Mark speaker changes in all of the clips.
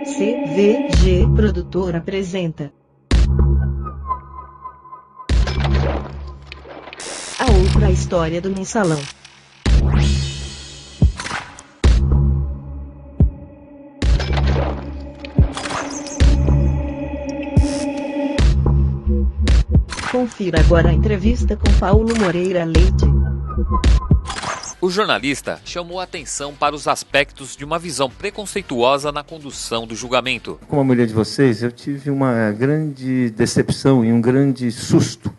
Speaker 1: CVG Produtor apresenta a outra história do mensalão. Confira agora a entrevista com Paulo Moreira Leite.
Speaker 2: O jornalista chamou a atenção para os aspectos de uma visão preconceituosa na condução do julgamento.
Speaker 3: Como a maioria de vocês, eu tive uma grande decepção e um grande susto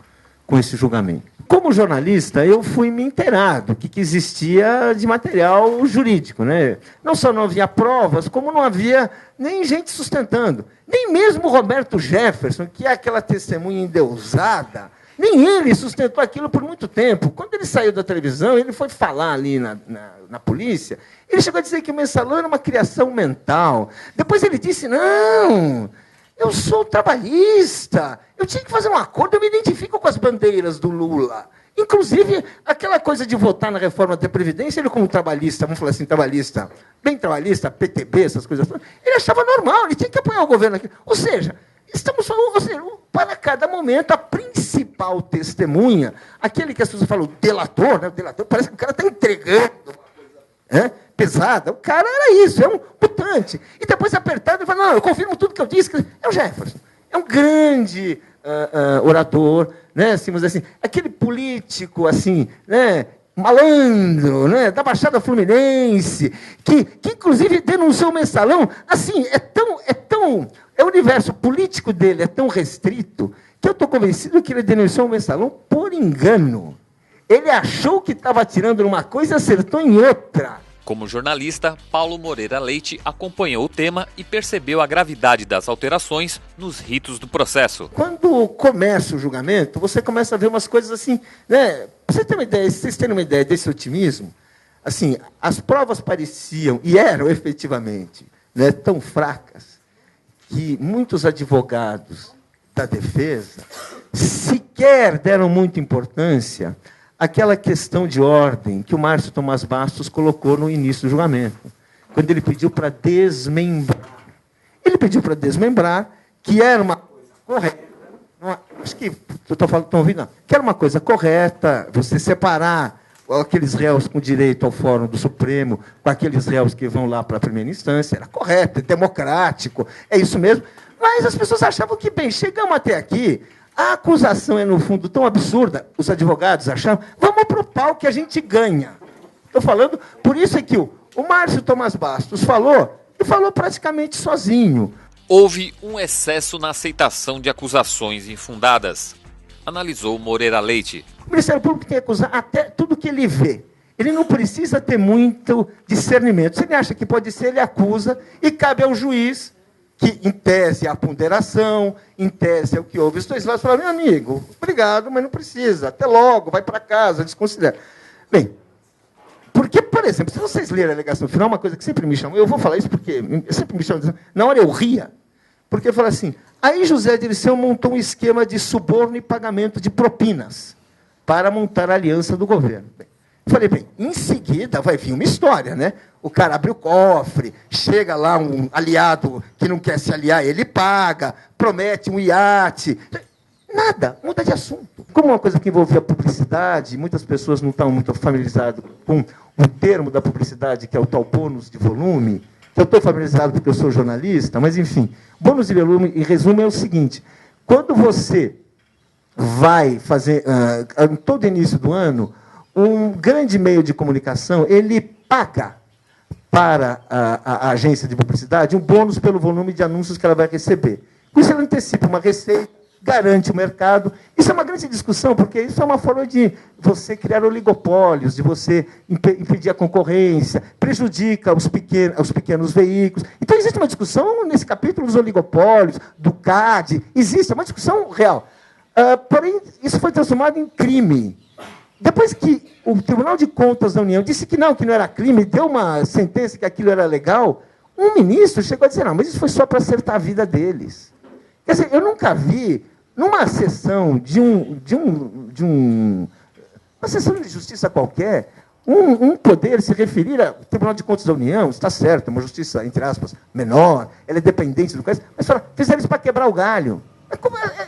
Speaker 3: com esse julgamento. Como jornalista, eu fui me inteirar do que existia de material jurídico, né? Não só não havia provas, como não havia nem gente sustentando. Nem mesmo Roberto Jefferson, que é aquela testemunha endeusada, nem ele sustentou aquilo por muito tempo. Quando ele saiu da televisão, ele foi falar ali na polícia, ele chegou a dizer que o mensalão era uma criação mental. Depois ele disse, não, eu sou trabalhista, eu tinha que fazer um acordo, eu me identifico com as bandeiras do Lula. Inclusive, aquela coisa de votar na reforma da Previdência, ele como trabalhista, vamos falar assim, trabalhista, bem trabalhista, PTB, essas coisas, ele achava normal, ele tinha que apoiar o governo aqui. Ou seja, estamos falando, para cada momento, a principal testemunha, aquele que as pessoas falam, o delator, né? O delator, parece que o cara está entregando uma coisa pesada. O cara era isso, é um mutante. E depois apertado, ele fala, não, eu confirmo tudo que eu disse. É o Jefferson. É um grande orador, né? Assim, mas assim, aquele político, assim, né? Malandro, né? Da Baixada Fluminense, que inclusive denunciou o mensalão, assim, o universo político dele é tão restrito que eu estou convencido que ele denunciou o mensalão por engano. Ele achou que estava atirando numa coisa e acertou em outra.
Speaker 2: Como jornalista, Paulo Moreira Leite acompanhou o tema e percebeu a gravidade das alterações nos ritos do processo.
Speaker 3: Quando começa o julgamento, você começa a ver umas coisas assim, né? Pra vocês terem uma ideia desse otimismo, assim, as provas pareciam, e eram efetivamente, né, tão fracas, que muitos advogados da defesa sequer deram muita importância àquela questão de ordem que o Márcio Tomás Bastos colocou no início do julgamento, quando ele pediu para desmembrar. Ele pediu para desmembrar, que era uma coisa correta, acho que estão ouvindo, não, que era uma coisa correta, você separar aqueles réus com direito ao Fórum do Supremo, com aqueles réus que vão lá para a primeira instância, era correto, é democrático, é isso mesmo. Mas as pessoas achavam que, bem, chegamos até aqui, a acusação é, no fundo, tão absurda, os advogados achavam, vamos para o pau que a gente ganha. Estou falando, por isso é que o Márcio Tomás Bastos falou, e falou praticamente sozinho.
Speaker 2: Houve um excesso na aceitação de acusações infundadas, analisou Moreira Leite.
Speaker 3: O Ministério Público tem que acusar até tudo que ele vê. Ele não precisa ter muito discernimento. Se ele acha que pode ser, ele acusa, e cabe ao juiz, que em tese é a ponderação, em tese é o que houve. Os dois lados falam, meu amigo, obrigado, mas não precisa, até logo, vai para casa, desconsidera. Bem, porque, por exemplo, se vocês lerem a alegação final, uma coisa que sempre me chamou, eu vou falar isso porque sempre me chamam, na hora eu ria, porque fala assim, aí José Dirceu montou um esquema de suborno e pagamento de propinas para montar a aliança do governo. Bem, falei, bem, em seguida vai vir uma história, né? O cara abre o cofre, chega lá um aliado que não quer se aliar, ele paga, promete um iate. Nada, muda de assunto. Como uma coisa que envolvia publicidade, muitas pessoas não estão muito familiarizadas com o termo da publicidade, que é o tal bônus de volume. Eu estou familiarizado porque eu sou jornalista, mas, enfim, bônus de volume, em resumo, é o seguinte. Quando você vai fazer, em todo início do ano, um grande meio de comunicação, ele paga para a agência de publicidade um bônus pelo volume de anúncios que ela vai receber. Com isso, ela antecipa uma receita, garante o mercado. Isso é uma grande discussão, porque isso é uma forma de você criar oligopólios, de você impedir a concorrência, prejudica os pequenos veículos. Então, existe uma discussão nesse capítulo dos oligopólios, do CAD, existe uma discussão real. Porém, isso foi transformado em crime. Depois que o Tribunal de Contas da União disse que não era crime, deu uma sentença que aquilo era legal, um ministro chegou a dizer, não, mas isso foi só para acertar a vida deles. Quer dizer, eu nunca vi, numa sessão uma sessão de justiça qualquer, um poder se referir ao Tribunal de Contas da União, está certo, uma justiça, entre aspas, menor, ela é dependente do país, mas fizeram isso para quebrar o galho.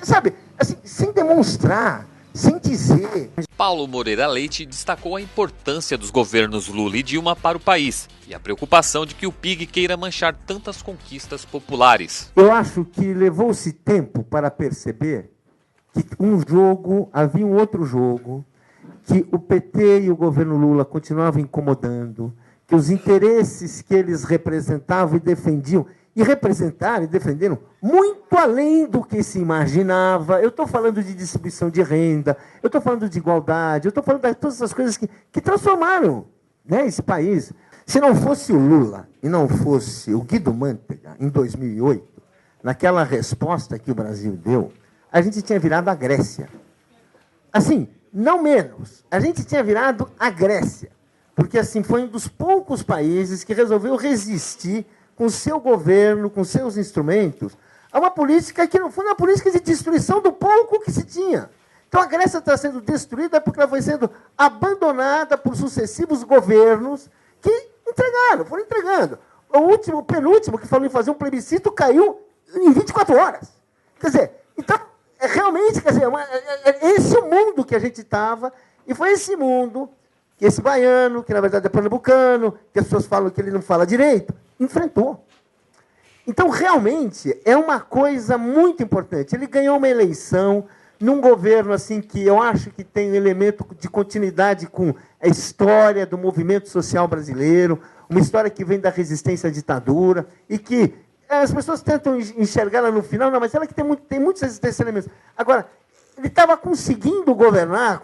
Speaker 3: Sabe, assim, sem demonstrar, sem dizer.
Speaker 2: Paulo Moreira Leite destacou a importância dos governos Lula e Dilma para o país e a preocupação de que o PIG queira manchar tantas conquistas populares.
Speaker 3: Eu acho que levou-se tempo para perceber que havia um outro jogo, que o PT e o governo Lula continuavam incomodando, que os interesses que eles representavam e defendiam, e representaram e defenderam muito além do que se imaginava. Eu estou falando de distribuição de renda, eu estou falando de igualdade, eu estou falando de todas essas coisas que transformaram, né, esse país. Se não fosse o Lula e não fosse o Guido Mantega, em 2008, naquela resposta que o Brasil deu, a gente tinha virado a Grécia. Assim, não menos, a gente tinha virado a Grécia, porque assim foi um dos poucos países que resolveu resistir com o seu governo, com seus instrumentos, a uma política que não foi uma política de destruição do pouco que se tinha. Então a Grécia está sendo destruída porque ela foi sendo abandonada por sucessivos governos que foram entregando. O penúltimo, que falou em fazer um plebiscito, caiu em 24 horas. Quer dizer, então, realmente, esse é o mundo que a gente estava, e foi esse mundo que esse baiano, que na verdade é pernambucano, que as pessoas falam que ele não fala direito, enfrentou. Então, realmente, é uma coisa muito importante. Ele ganhou uma eleição num governo assim que eu acho que tem um elemento de continuidade com a história do movimento social brasileiro, uma história que vem da resistência à ditadura, e que as pessoas tentam enxergar ela no final, não, mas ela que tem muitos desses elementos. Agora, ele estava conseguindo governar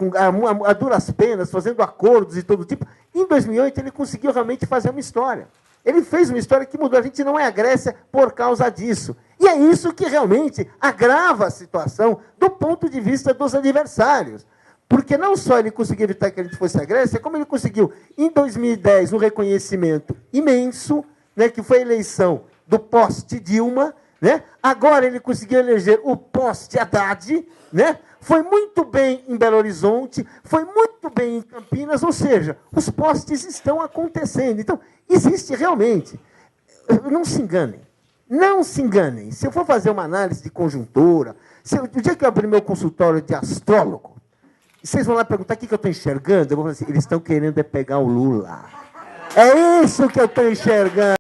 Speaker 3: a duras penas, fazendo acordos de todo tipo. Em 2008, ele conseguiu realmente fazer uma história. Ele fez uma história que mudou. A gente não é a Grécia por causa disso. E é isso que realmente agrava a situação do ponto de vista dos adversários. Porque não só ele conseguiu evitar que a gente fosse a Grécia, como ele conseguiu, em 2010, um reconhecimento imenso, né, que foi a eleição do post-Dilma, né? Agora ele conseguiu eleger o post-Haddad, né? Foi muito bem em Belo Horizonte, foi muito bem em Campinas, ou seja, os postes estão acontecendo. Então, existe realmente. Não se enganem. Não se enganem. Se eu for fazer uma análise de conjuntura, o dia que eu abrir meu consultório de astrólogo, e vocês vão lá perguntar o que eu estou enxergando, eu vou falar assim, eles estão querendo pegar o Lula. É isso que eu estou enxergando.